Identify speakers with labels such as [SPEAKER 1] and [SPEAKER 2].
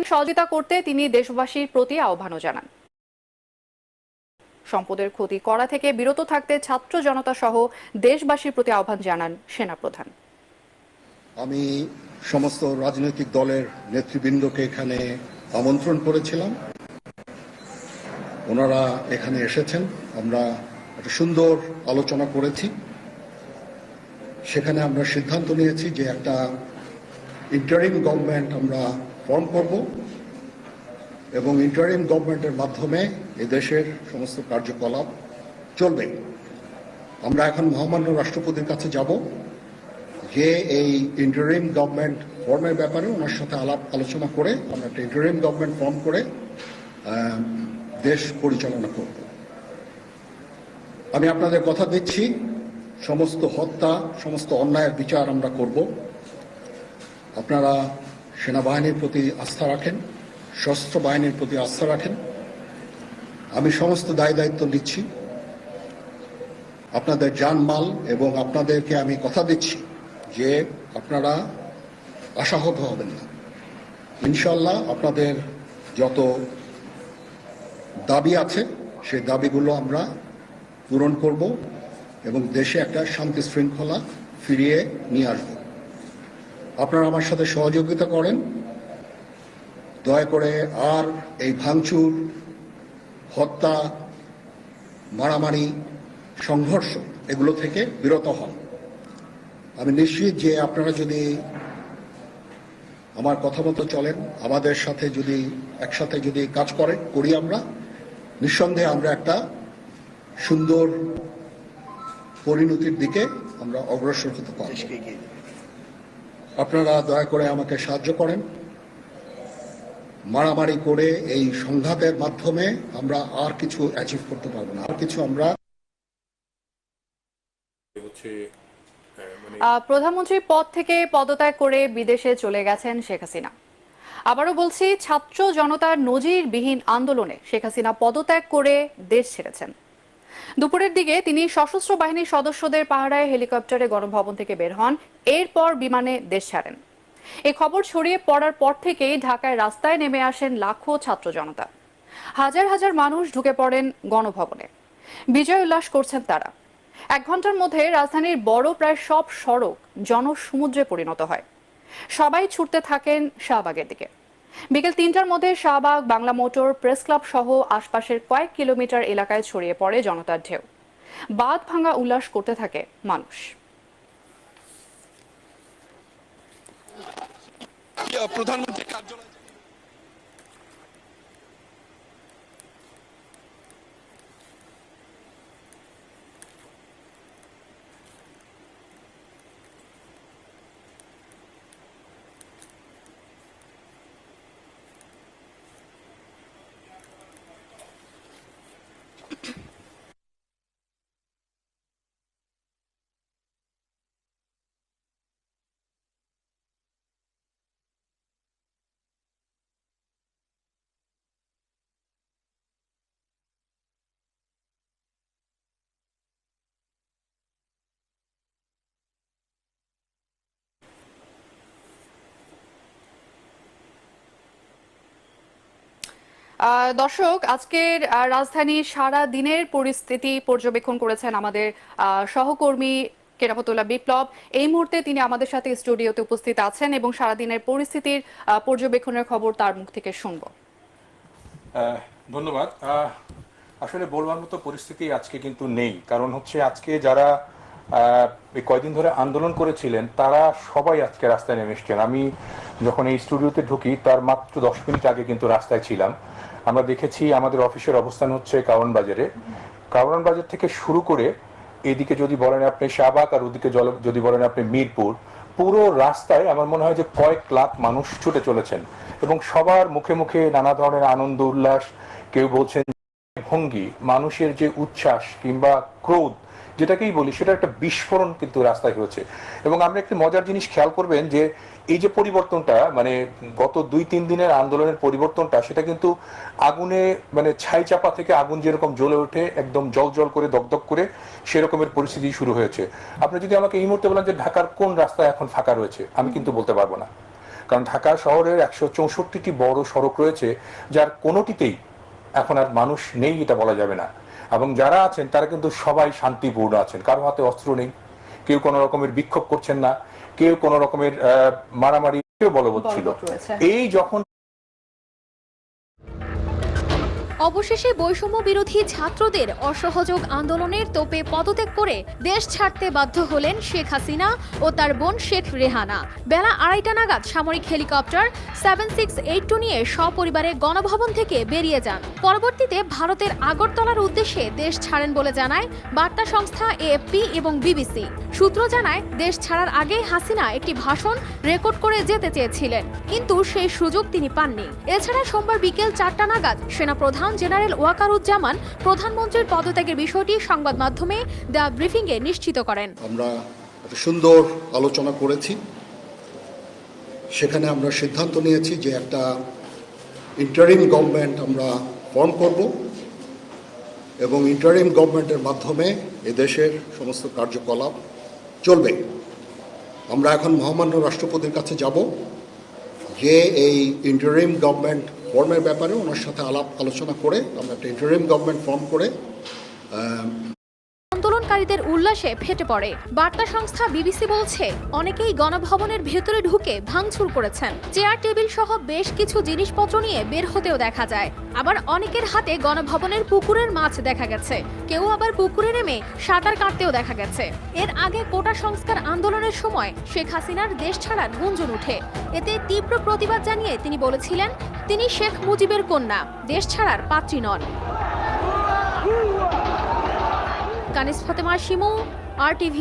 [SPEAKER 1] সহযোগিতা করতে তিনি দেশবাসীর প্রতি আহ্বানও জানান। সম্পদের ক্ষতি করা থেকে বিরত থাকতে ছাত্র জনতা সহ দেশবাসীর প্রতি আহ্বান জানান সেনাপ্রধান।
[SPEAKER 2] আমি সমস্ত রাজনৈতিক দলের নেতৃবৃন্দকে এখানে আমন্ত্রণ করেছিলাম, ওনারা এখানে এসেছেন। আমরা একটা সুন্দর আলোচনা করেছি। সেখানে আমরা সিদ্ধান্ত নিয়েছি যে একটা ইন্টারিম গভর্নমেন্ট আমরা ফর্ম করব এবং ইন্টারিম গভর্নমেন্টের মাধ্যমে এদেশের সমস্ত কার্যকলাপ চলবে। আমরা এখন মহামান্য রাষ্ট্রপতির কাছে যাব যে এই ইন্টারিম গভর্নমেন্ট ফর্মের ব্যাপারে ওনার সাথে আলোচনা করে আমরা একটা ইন্টারিম গভর্নমেন্ট ফর্ম করে দেশ পরিচালনা করব। আমি আপনাদের কথা দিচ্ছি, সমস্ত হত্যা, সমস্ত অন্যায়ের বিচার আমরা করব। আপনারা সেনাবাহিনীর প্রতি আস্থা রাখেন, সশস্ত্র বাহিনীর প্রতি আস্থা রাখেন। আমি সমস্ত দায়িত্ব নিচ্ছি, আপনাদের জানমাল, এবং আপনাদেরকে আমি কথা দিচ্ছি যে আপনারা আশাহত হবেন না। ইনশাল্লাহ আপনাদের যত দাবি আছে সেই দাবিগুলো আমরা পূরণ করব এবং দেশে একটা শান্তি শৃঙ্খলা ফিরিয়ে নিয়ে আসব। আপনারা আমার সাথে সহযোগিতা করেন। দয়া করে আর এই ভাঙচুর, হত্যা, মারামারি, সংঘর্ষ এগুলো থেকে বিরত হন। আমি নিশ্চিত যে আপনারা যদি আমার কথা মতো চলেন, আমাদের সাথে যদি একসাথে যদি কাজ করি আমরা, নিঃসন্দেহে আমরা একটা সুন্দর পরিণতির দিকে আমরা অগ্রসর হতে পারব। আপনারা দয়া করে আমাকে সাহায্য করেন। মারামারি করে এই সংঘাতের মাধ্যমে আমরা আর কিছু অ্যাচিভ করতে পারবো না, আর কিছু আমরা।
[SPEAKER 1] প্রধানমন্ত্রীর পদ থেকে পদত্যাগ করে বিদেশে চলে গেছেন শেখ হাসিনা। আবারও বলছি, ছাত্র জনতার নজিরবিহীন আন্দোলনে শেখ হাসিনা পদত্যাগ করে দেশ ছেড়েছেন। দুপুরের দিকে তিনি সশস্ত্র বাহিনীর সদস্যদের পাহারায় হেলিকপ্টারে গণভবন থেকে বের হন, এরপর বিমানে দেশ ছাড়েন। এই খবর ছড়িয়ে পড়ার পর থেকেই ঢাকায় রাস্তায় নেমে আসেন লাখো ছাত্র জনতা। হাজার হাজার মানুষ ঢুকে পড়েন গণভবনে, বিজয় উল্লাস করছেন তারা। 1 ঘন্টার মধ্যে রাজধানীর বড় প্রায় সব সড়ক জনসমুদ্রে পরিণত হয়। সবাই ছুটতে থাকেন শাহবাগের দিকে। বিকেল 3টার মধ্যে Shahbag, Bangla motor, press club সহ আশপাশের কয়েক কিলোমিটার এলাকায় ছড়িয়ে পড়ে জনতার ঢেউ। বাঁধ ভাঙা উল্লাস করতে থাকে মানুষ।
[SPEAKER 3] প্রধানমন্ত্রীর কার্যালয়
[SPEAKER 1] দর্শক, আজকের রাজধানীর সারা দিনের পরিস্থিতি পর্যবেক্ষণ করেছেন আমাদের সহকর্মী কেরামতুল্লাহ বিপ্লব। এই মুহূর্তে তিনি আমাদের সাথে স্টুডিওতে উপস্থিত আছেন এবং সারাদিনের পরিস্থিতির পর্যবেক্ষণের খবর তার মুখ থেকে শুনব।
[SPEAKER 4] ধন্যবাদ। আসলে বলবার মতো পরিস্থিতি আজকে কিন্তু নেই, কারণ হচ্ছে আজকে যারা এই কয়দিন ধরে আন্দোলন করেছিলেন তারা সবাই আজকে রাস্তায় নেমে এসছেন। আমি যখন এই স্টুডিওতে ঢুকি তার মাত্র 10 মিনিট আগে কিন্তু রাস্তায় ছিলাম। আমরা দেখেছি আমাদের অফিসের অবস্থান হচ্ছে কারওয়ান বাজারে। কারওয়ান বাজার থেকে শুরু করে এদিকে যদি বলেন আপনি শাহবাগ, আর ওদিকে যদি বলেন আপনি মিরপুর, পুরো রাস্তায় আমার মনে হয় যে কয়েক লাখ মানুষ ছুটে চলেছেন এবং সবার মুখে মুখে নানা ধরনের আনন্দ উল্লাস। কেউ বলছেন ভঙ্গি, মানুষের যে উচ্ছ্বাস কিংবা ক্রোধ যেটাকেই বলি, সেটা একটা বিস্ফোরণ কিন্তু রাস্তায় হয়েছে। এবং আমরা একটি মজার জিনিস খেয়াল করবেন যে এই যে পরিবর্তনটা, মানে গত 2-3 দিনের আন্দোলনের পরিবর্তনটা, সেটা কিন্তু আগুনে মানে ছাই চাপা থেকে আগুন যেরকম জ্বলে ওঠে একদম জল জল করে দগদগ করে, সেরকমের পরিস্থিতি শুরু হয়েছে। আপনি যদি আমাকে এই মুহূর্তে বলেন যে ঢাকার কোন রাস্তায় এখন ফাঁকা রয়েছে, আমি কিন্তু বলতে পারবো না। কারণ ঢাকা শহরের 164টি বড় সড়ক রয়েছে, যার কোনোটিতেই এখন আর মানুষ নেই এটা বলা যাবে না। এবং যারা আছেন তারা কিন্তু সবাই শান্তিপূর্ণ আছেন, কারো হাতে অস্ত্র নেই, কেউ কোনো রকমের বিক্ষোভ করছেন না, কেউ কোনো রকমের মারামারি, কেউ বলবৎ ছিল। এই যখন
[SPEAKER 5] অবশেষে বৈষম্য বিরোধী ছাত্রদের অসহযোগ আন্দোলনের তোপে পদত্যাগ করে দেশ ছাড়তে বাধ্য হলেন শেখ হাসিনা ও তার বোন শেখ রেহানা। বেলা 2:30 নাগাদ সামরিক হেলিকপ্টার 7682 নিয়ে সপরিবারে গণভবন থেকে বেরিয়ে যান। পরবর্তীতে ভারতের আগরতলার উদ্দেশ্যে দেশ ছাড়েন বলে জানায় বার্তা সংস্থা এএফপি এবং বিবিসি। সূত্র জানায়, দেশ ছাড়ার আগে হাসিনা একটি ভাষণ রেকর্ড করে যেতে চেয়েছিলেন, কিন্তু সেই সুযোগ তিনি পাননি। এছাড়া সোমবার বিকেল 4টা নাগাদ সেনাপ্রধান জেনারেল ওয়াকারুজ্জামান প্রধানমন্ত্রীর পদত্যাগের বিষয়টি সংবাদ মাধ্যমে দ্য ব্রিফিংয়ে নিশ্চিত করেন।
[SPEAKER 2] আমরা একটা সুন্দর আলোচনা করেছি, সেখানে আমরা সিদ্ধান্ত নিয়েছি যে একটা ইন্টারিম গভর্নমেন্ট আমরা ফর্ম করব এবং ইন্টারিম গভর্নমেন্টের মাধ্যমে এদেশের সমস্ত কার্যকলাপ চলবে। আমরা এখন মহামান্য রাষ্ট্রপতির কাছে যাব, যে এই ইন্টারিম গভর্নমেন্ট ফর্মের ব্যাপারে ওনার সাথে আলোচনা করে আমরা একটা ইন্টারিম গভর্নমেন্ট ফর্ম করে
[SPEAKER 5] আন্দোলনকারীদের উল্লাসে ফেটে পড়ে। বার্তা সংস্থা বিবিসি বলছে, অনেকেই গণভবনের ভেতরে ঢুকে ভাঙচুর করেছেন। চেয়ার টেবিল সহ বেশ কিছু জিনিসপত্র নিয়ে বের হতেও দেখা যায়। আবার অনেকের হাতে গণভবনের পুকুরের মাছ দেখা গেছে, কেউ আবার পুকুরে নেমে সাঁতার কাটতেও দেখা গেছে। এর আগে কোটা সংস্কার আন্দোলনের সময় শেখ হাসিনার দেশ ছাড়ার গুঞ্জন উঠে। এতে তীব্র প্রতিবাদ জানিয়ে তিনি বলেছিলেন, তিনি শেখ মুজিবের কন্যা, দেশ ছাড়ার পাত্রী নন। কানিস ফাতেমা শিমু, RTV।